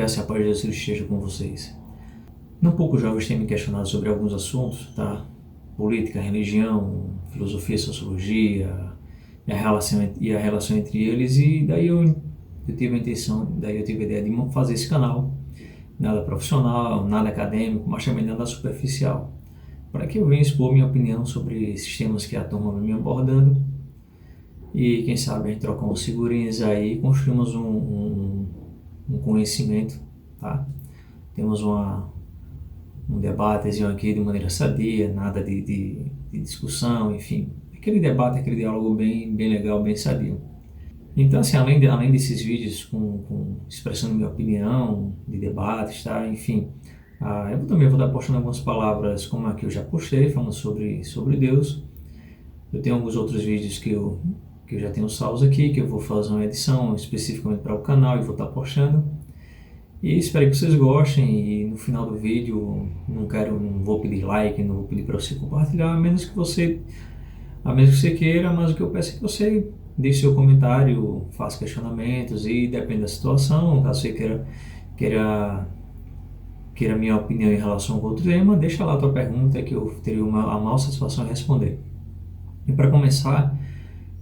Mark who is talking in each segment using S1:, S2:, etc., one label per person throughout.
S1: graça e a paz de Jesus esteja com vocês. Não poucos jovens têm me questionado sobre alguns assuntos, tá? Política, religião, filosofia, sociologia, e a relação entre eles, e daí eu tive a intenção, daí eu tive a ideia de fazer esse canal, nada profissional, nada acadêmico, mas também nada superficial, para que eu venha expor minha opinião sobre esses temas que a turma vem me abordando, e quem sabe a gente trocar umas figurinhas aí e construímos um conhecimento, tá? Temos um debatezinho aqui de maneira sadia, nada de discussão, enfim. Aquele debate, aquele diálogo bem legal, bem sadio. Então, assim, além desses vídeos expressando minha opinião, de debates, tá? Enfim, eu também vou estar postando algumas palavras como a que eu já postei, falando sobre Deus. Eu tenho alguns outros vídeos que eu já tenho salvos aqui, que eu vou fazer uma edição especificamente para o canal e vou estar postando. E espero que vocês gostem, e no final do vídeo não vou pedir like, não vou pedir para você compartilhar, a menos que você queira, mas o que eu peço é que você deixe seu comentário, faça questionamentos e depende da situação, caso você queira minha opinião em relação a outro tema, deixa lá a tua pergunta que eu teria a maior satisfação em responder. E para começar,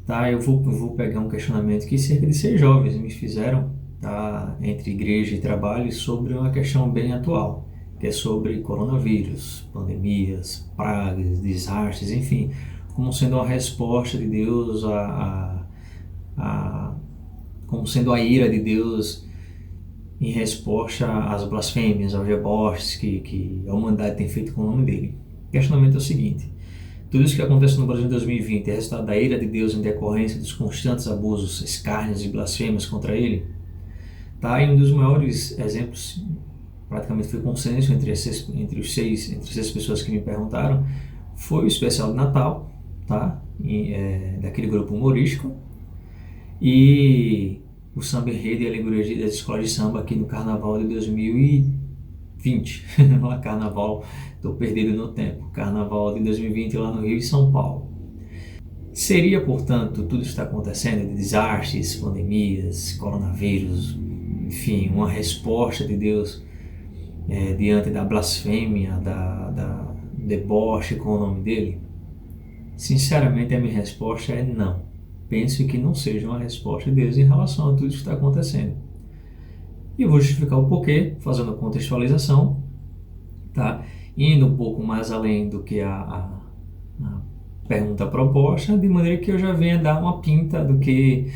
S1: tá, eu vou pegar um questionamento que cerca de 6 jovens me fizeram, tá, entre igreja e trabalho, sobre uma questão bem atual, que é sobre coronavírus, pandemias, pragas, desastres, enfim, como sendo uma resposta de Deus como sendo a ira de Deus em resposta às blasfêmias, aos deboches que a humanidade tem feito com o nome dele. O questionamento é o seguinte: tudo isso que acontece no Brasil em 2020 é resultado da ira de Deus em decorrência dos constantes abusos, escárnios e blasfêmias contra ele? Tá? E um dos maiores exemplos, praticamente foi consenso entre as seis pessoas que me perguntaram, foi o especial de Natal, tá? Daquele grupo humorístico, e o samba enredo e alegoria das escolas de samba aqui no Carnaval de 2020. Lá, Carnaval, estou perdido no tempo. Carnaval de 2020 lá no Rio e São Paulo. Seria, portanto, tudo isso que está acontecendo, de desastres, pandemias, coronavírus, enfim, uma resposta de Deus diante da blasfêmia, da deboche com o nome dele? Sinceramente, a minha resposta é não. Penso que não seja uma resposta de Deus em relação a tudo isso que está acontecendo. E eu vou justificar o porquê, fazendo a contextualização, tá? Indo um pouco mais além do que a pergunta proposta, de maneira que eu já venha dar uma pista do que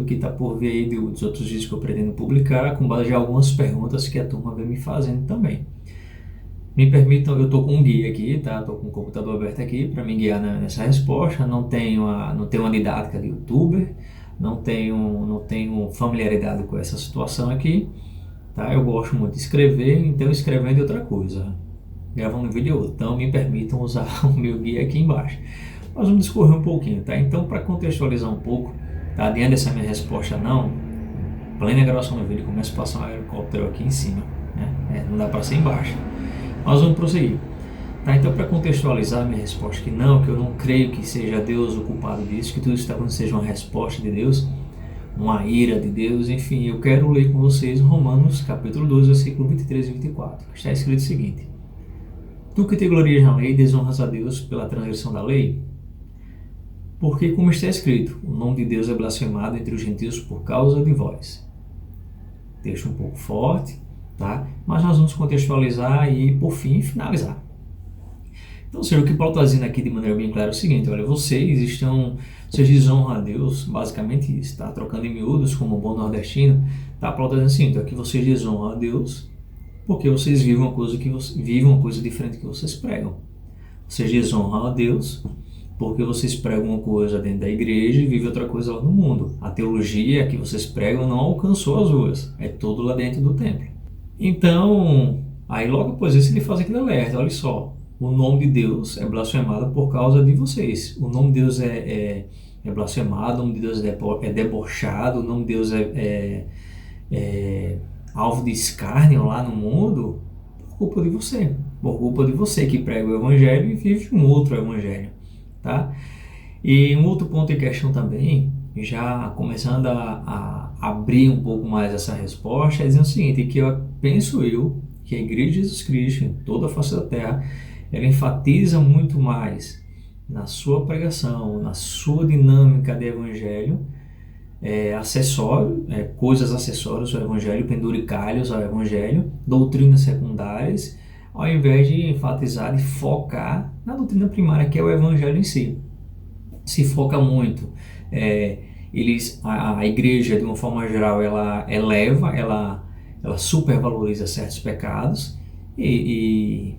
S1: está por vir aí dos outros vídeos que eu pretendo publicar, com base em algumas perguntas que a turma vem me fazendo também. Me permitam, eu estou com um guia aqui, tá? Estou com o computador aberto aqui para me guiar nessa resposta. Não tenho uma didática de youtuber, não tenho familiaridade com essa situação aqui, tá? Eu gosto muito de escrever, então escrevendo é outra coisa, gravando um vídeo é outro. Então me permitam usar o meu guia aqui embaixo. Nós vamos discorrer um pouquinho, tá? Então, para contextualizar um pouco, tá? Diante dessa minha resposta não, plena gravação do vídeo, começa a passar um helicóptero aqui em cima, né? Não dá para ser embaixo. Mas vamos prosseguir. Tá, então, para contextualizar minha resposta que eu não creio que seja Deus o culpado disso, que tudo isso está acontecendo seja uma resposta de Deus, uma ira de Deus, enfim, eu quero ler com vocês Romanos capítulo 12, versículo 23 e 24, que está escrito o seguinte: Tu que te glorias na lei, desonras a Deus pela transgressão da lei? Porque, como está escrito, o nome de Deus é blasfemado entre os gentios por causa de vós. Texto um pouco forte, tá? Mas nós vamos contextualizar e, por fim, finalizar. Então, o que Paulo está dizendo aqui de maneira bem clara é o seguinte: olha, vocês desonram a Deus, basicamente isso, tá? Trocando em miúdos, como um bom nordestino, tá? Paulo está dizendo assim: então, que vocês desonram a Deus porque vocês vivem uma coisa diferente que vocês pregam. Vocês desonram a Deus porque vocês pregam uma coisa dentro da igreja e vivem outra coisa lá no mundo. A teologia que vocês pregam não alcançou as ruas, é tudo lá dentro do templo. Então, aí logo após isso ele faz aquele alerta: olha só, o nome de Deus é blasfemado por causa de vocês. O nome de Deus é blasfemado, o nome de Deus é debochado, o nome de Deus é alvo de escárnio lá no mundo por culpa de você. Por culpa de você que prega o evangelho e vive um outro evangelho, tá? E um outro ponto em questão também já começando a abrir um pouco mais essa resposta, é dizendo o seguinte, que penso eu que a Igreja de Jesus Cristo, em toda a face da terra, ela enfatiza muito mais na sua pregação, na sua dinâmica de evangelho, coisas acessórias ao evangelho, penduricalhos ao evangelho, doutrinas secundárias, ao invés de enfatizar e focar na doutrina primária, que é o evangelho em si. Se foca muito, é, a igreja, de uma forma geral, ela eleva, ela supervaloriza certos pecados e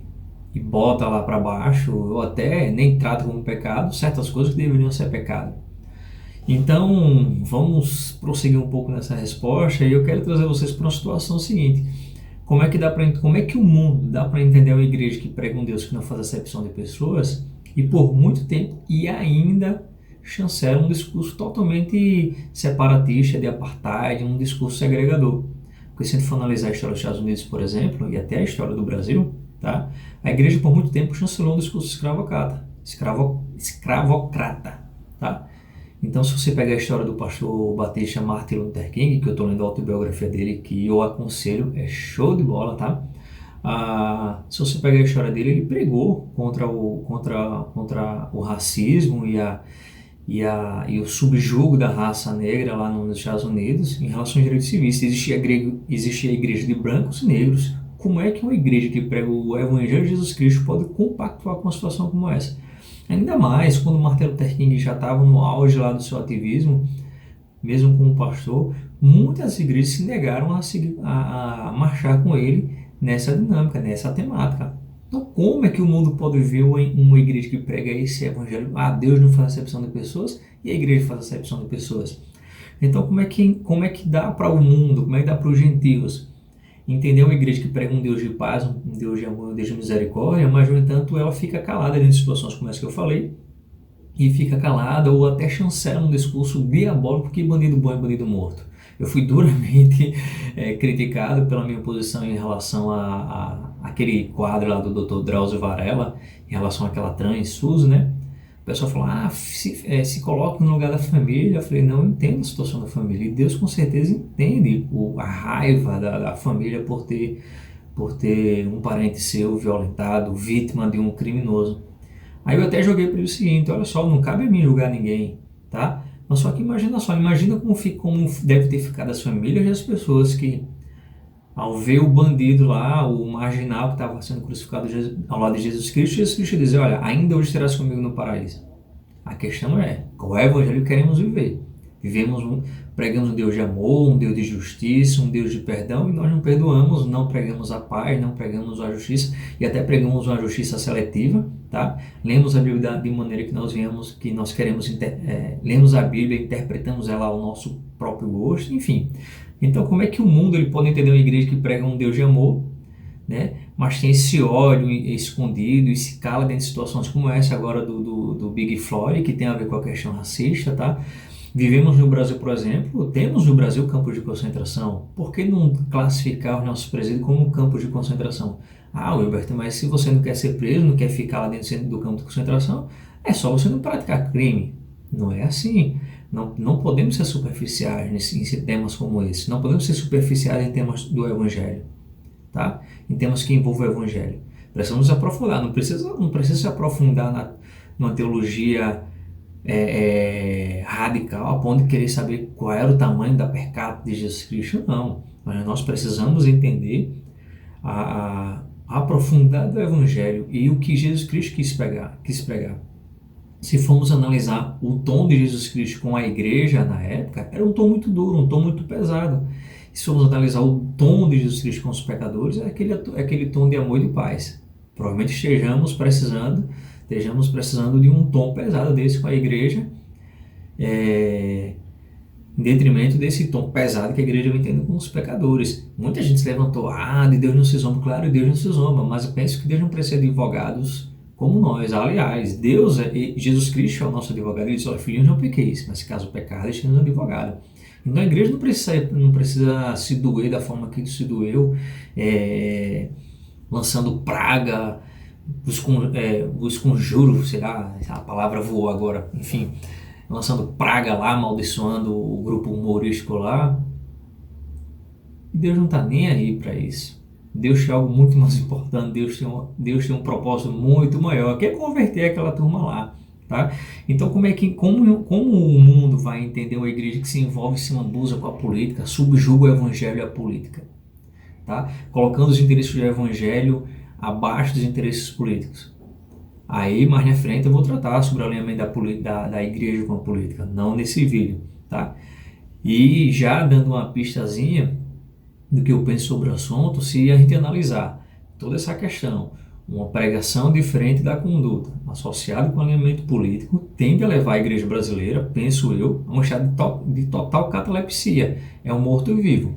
S1: bota lá para baixo, ou até nem trata como pecado, certas coisas que deveriam ser pecado. Então, vamos prosseguir um pouco nessa resposta e eu quero trazer vocês para uma situação seguinte. Como é que o mundo dá para entender uma igreja que prega um Deus que não faz acepção de pessoas e por muito tempo e ainda chancela um discurso totalmente separatista, de apartheid, um discurso segregador? Porque se a gente for analisar a história dos Estados Unidos, por exemplo, e até a história do Brasil, tá? A igreja por muito tempo chancelou um discurso escravocrata, tá? Então, se você pegar a história do pastor Batista Martin Luther King, que eu estou lendo a autobiografia dele, que eu aconselho, é show de bola, tá? Se você pegar a história dele, ele pregou contra o racismo e o subjugo da raça negra lá nos Estados Unidos em relação aos direitos civis. Existia a igreja de brancos e negros. Como é que uma igreja que prega o Evangelho de Jesus Cristo pode compactuar com uma situação como essa? Ainda mais quando Martin Luther King já estava no auge lá do seu ativismo, mesmo como pastor, muitas igrejas se negaram a marchar com ele nessa dinâmica, nessa temática. Então, como é que o mundo pode ver uma igreja que prega esse evangelho? Deus não faz acepção de pessoas e a igreja faz acepção de pessoas. Então, como é que dá para o mundo, como é que dá para os gentios entender uma igreja que prega um Deus de paz, um Deus de amor, um Deus de misericórdia, mas, no entanto, ela fica calada em situações como essa que eu falei, e fica calada ou até chancela um discurso diabólico que bandido bom é bandido morto. Eu fui duramente criticado pela minha posição em relação a aquele quadro lá do Dr. Drauzio Varela, em relação àquela trans SUS, né? O pessoal falou, se coloca no lugar da família. Eu falei, não, eu entendo a situação da família. E Deus com certeza entende a raiva da família por ter um parente seu violentado, vítima de um criminoso. Aí eu até joguei para ele o seguinte, olha só, não cabe a mim julgar ninguém, tá? Mas só que imagina só, imagina como deve ter ficado as famílias e as pessoas que, ao ver o bandido lá, o marginal que estava sendo crucificado ao lado de Jesus Cristo dizer, olha, ainda hoje serás comigo no paraíso. A questão é, qual é o evangelho que queremos viver? Pregamos um Deus de amor, um Deus de justiça, um Deus de perdão, e nós não perdoamos, não pregamos a paz, não pregamos a justiça, e até pregamos uma justiça seletiva, tá? Lemos a Bíblia de maneira que nós queremos, lemos a Bíblia, interpretamos ela ao nosso próprio gosto, enfim. Então, como é que o mundo ele pode entender uma igreja que prega um Deus de amor, né? Mas tem esse ódio escondido e se cala dentro de situações como essa agora do Big Floyd, que tem a ver com a questão racista, tá? Vivemos no Brasil, por exemplo, temos no Brasil campos de concentração. Por que não classificar os nossos presídios como campos de concentração? Wilbert, mas se você não quer ser preso, não quer ficar lá dentro do campo de concentração, é só você não praticar crime. Não é assim. Não podemos ser superficiais em temas como esse. Não podemos ser superficiais em temas do Evangelho, tá? Em temas que envolvem o Evangelho. Precisamos aprofundar. Não precisa se aprofundar numa teologia radical a ponto de querer saber qual era o tamanho da per capita de Jesus Cristo. Não. Mas nós precisamos entender a aprofundar do Evangelho e o que Jesus Cristo quis pregar. Se formos analisar o tom de Jesus Cristo com a igreja na época, era um tom muito duro, um tom muito pesado. Se formos analisar o tom de Jesus Cristo com os pecadores, é aquele tom de amor e de paz. Provavelmente estejamos precisando de um tom pesado desse com a igreja, em detrimento desse tom pesado que a igreja vem tendo com os pecadores. Muita gente se levantou, de Deus não se zomba. Claro, Deus não se zomba, mas eu penso que Deus não precisa de advogados como nós. Aliás, Jesus Cristo é o nosso advogado. Ele diz, olha, filhinhos, não pequeis, mas se caso pecar, deixemos um advogado. Então a igreja não precisa se doer da forma que se doeu, lançando praga, os conjuros, sei lá, a palavra voou agora, enfim, lançando praga lá, amaldiçoando o grupo humorístico lá. E Deus não está nem aí para isso. Deus tem algo muito mais importante, Deus tem um propósito muito maior, que é converter aquela turma lá, tá? Então como o mundo vai entender uma igreja que se envolve, se lambuza com a política, subjuga o evangelho e a política, tá? Colocando os interesses do evangelho abaixo dos interesses políticos. Aí, mais na frente, eu vou tratar sobre o alinhamento da igreja com a política, não nesse vídeo, tá? E já dando uma pistazinha do que eu penso sobre o assunto, se a gente analisar toda essa questão, uma pregação diferente da conduta, associada com alinhamento político, tende a levar a igreja brasileira, penso eu, a um estado de total catalepsia. É um morto-vivo,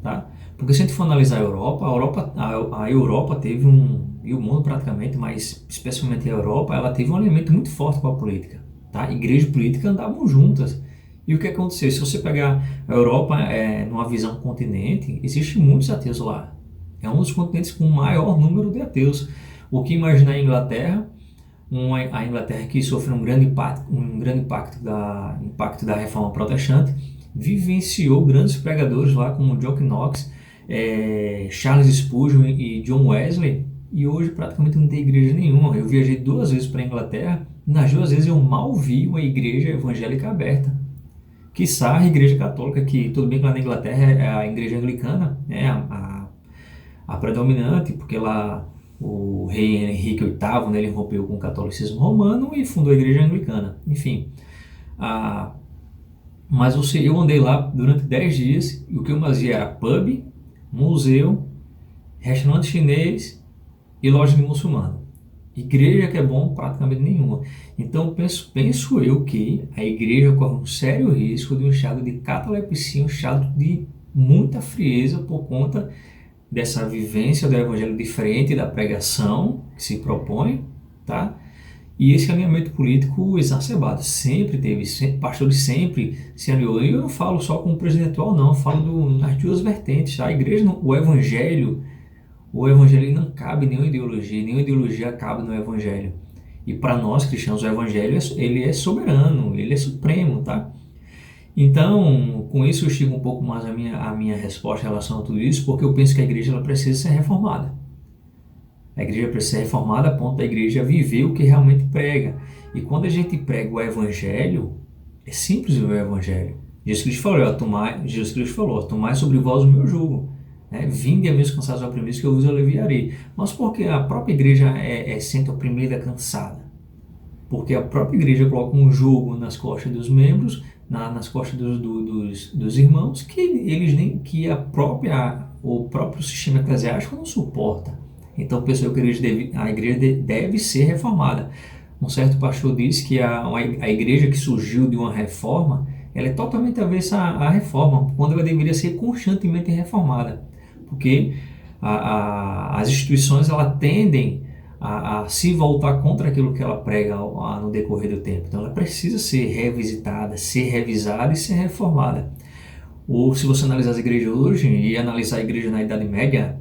S1: tá? Porque se a gente for analisar a Europa teve e o mundo praticamente, mas especialmente a Europa, ela teve um alinhamento muito forte com a política, tá? Igreja e política andavam juntas. E o que aconteceu? Se você pegar a Europa numa visão continente, existem muitos ateus lá. É um dos continentes com o maior número de ateus. O que imaginar a Inglaterra, a Inglaterra que sofreu um grande impacto da reforma protestante, vivenciou grandes pregadores lá como John Knox, Charles Spurgeon e John Wesley, e hoje praticamente não tem igreja nenhuma. Eu viajei 2 vezes para a Inglaterra, e nas 2 vezes eu mal vi uma igreja evangélica aberta. Quiçá a igreja católica, que tudo bem que lá na Inglaterra é a igreja anglicana, a predominante, porque lá o rei Henrique VIII, né, ele rompeu com o catolicismo romano e fundou a igreja anglicana. Enfim, mas eu andei lá durante 10 dias e o que eu mais via era pub, museu, restaurante chinês e loja de muçulmano. Igreja que é bom, praticamente nenhuma. Então penso eu que a igreja corre um sério risco de um estado de catalepsia, um estado de muita frieza por conta dessa vivência do evangelho diferente da pregação que se propõe, tá? E esse alinhamento político exacerbado, sempre teve, pastores sempre se alinhou. E eu não falo só com o presidente atual, não, eu falo nas 2 vertentes, tá? A igreja, o evangelho não cabe nenhuma ideologia cabe no evangelho. E para nós cristãos, o evangelho ele é soberano, ele é supremo, tá? Então, com isso eu estico um pouco mais a minha resposta em relação a tudo isso, porque eu penso que a igreja ela precisa ser reformada. A igreja precisa ser reformada a ponto da igreja viver o que realmente prega. E quando a gente prega o evangelho, é simples o evangelho. Jesus Cristo falou, tomai sobre vós o meu jugo. Vinde a meus cansados e oprimidos que eu vos aliviarei. Mas por que a própria igreja é sempre oprimida, cansada? Porque a própria igreja coloca um jugo nas costas dos membros, nas costas dos irmãos, que o próprio sistema eclesiástico não suporta. Então, pessoal, a igreja deve ser reformada. Um certo pastor disse que a igreja que surgiu de uma reforma, ela é totalmente avessa à reforma, quando ela deveria ser constantemente reformada. Porque as instituições elas tendem a se voltar contra aquilo que ela prega no decorrer do tempo. Então, ela precisa ser revisitada, ser revisada e ser reformada. Ou se você analisar as igrejas hoje e analisar a igreja na Idade Média,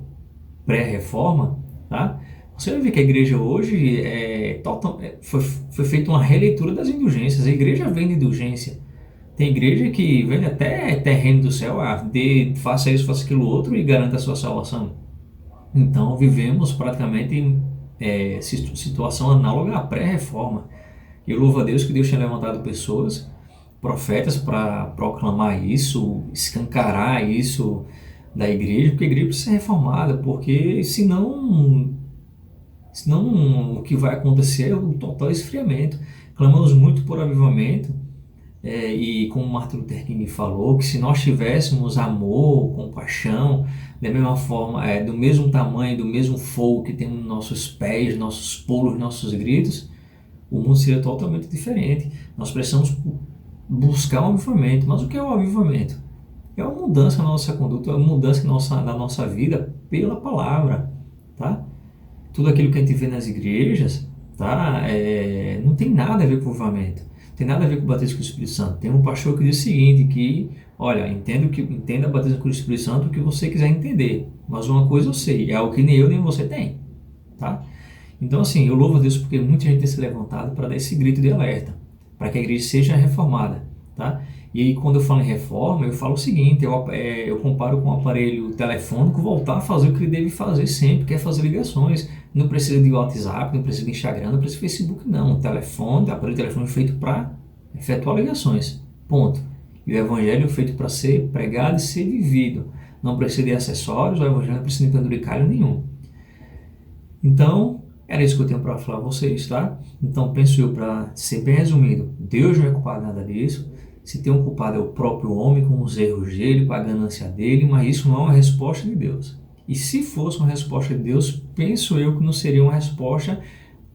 S1: pré-reforma, tá? Você vai ver que a igreja hoje foi feita uma releitura das indulgências. A igreja vende indulgência. Tem igreja que vende até terreno do céu, faça isso, faça aquilo outro e garanta a sua salvação. Então vivemos praticamente situação análoga à pré-reforma. Eu louvo a Deus que Deus tenha levantado pessoas, profetas, para proclamar isso, escancarar isso da igreja, porque a igreja precisa ser reformada, porque senão o que vai acontecer é o total esfriamento. Clamamos muito por avivamento, e como Martin Luther King falou, que se nós tivéssemos amor, compaixão, da mesma forma, do mesmo tamanho, do mesmo fogo que tem nos nossos pés, nossos pulos, nossos gritos, o mundo seria totalmente diferente. Nós precisamos buscar um avivamento. Mas o que é o avivamento? É uma mudança na nossa conduta, é uma mudança da nossa vida pela palavra, tá? Tudo aquilo que a gente vê nas igrejas, tá? Não tem nada a ver com o avivamento, não tem nada a ver com o batismo com o Espírito Santo. Tem um pastor que diz o seguinte, que, olha, entenda o batismo com o Espírito Santo o que você quiser entender, mas uma coisa eu sei, é algo que nem eu nem você tem, tá? Então, assim, eu louvo a Deus porque muita gente tem se levantado para dar esse grito de alerta, para que a igreja seja reformada, tá? E aí, quando eu falo em reforma, eu falo o seguinte, eu comparo com o aparelho telefônico voltar a fazer o que ele deve fazer sempre, que é fazer ligações. Não precisa de WhatsApp, não precisa de Instagram, não precisa de Facebook, não. O telefone, o aparelho telefônico é feito para efetuar ligações, ponto. E o evangelho é feito para ser pregado e ser vivido. Não precisa de acessórios, o evangelho não precisa de penduricalho nenhum. Então, era isso que eu tenho para falar a vocês, tá? Então, penso eu, para ser bem resumido, Deus não é culpado de nada disso. Se tem um culpado é o próprio homem, com os erros dele, com a ganância dele, mas isso não é uma resposta de Deus. E se fosse uma resposta de Deus, penso eu que não seria uma resposta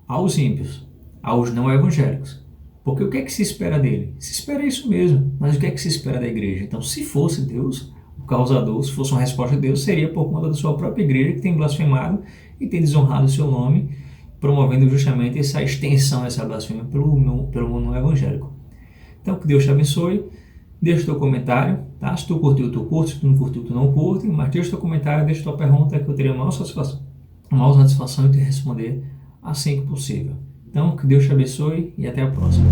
S1: aos ímpios, aos não evangélicos. Porque o que é que se espera dele? Se espera isso mesmo, mas o que é que se espera da igreja? Então, se fosse Deus, o causador, se fosse uma resposta de Deus, seria por conta da sua própria igreja que tem blasfemado e tem desonrado o seu nome, promovendo justamente essa extensão dessa blasfêmia pelo mundo evangélico. Então, que Deus te abençoe. Deixa o teu comentário, tá? Se tu curtiu, tu curte. Se tu não curtiu, tu não curte. Mas deixa o teu comentário, deixa a tua pergunta, que eu terei a maior satisfação em te responder assim que possível. Então, que Deus te abençoe e até a próxima.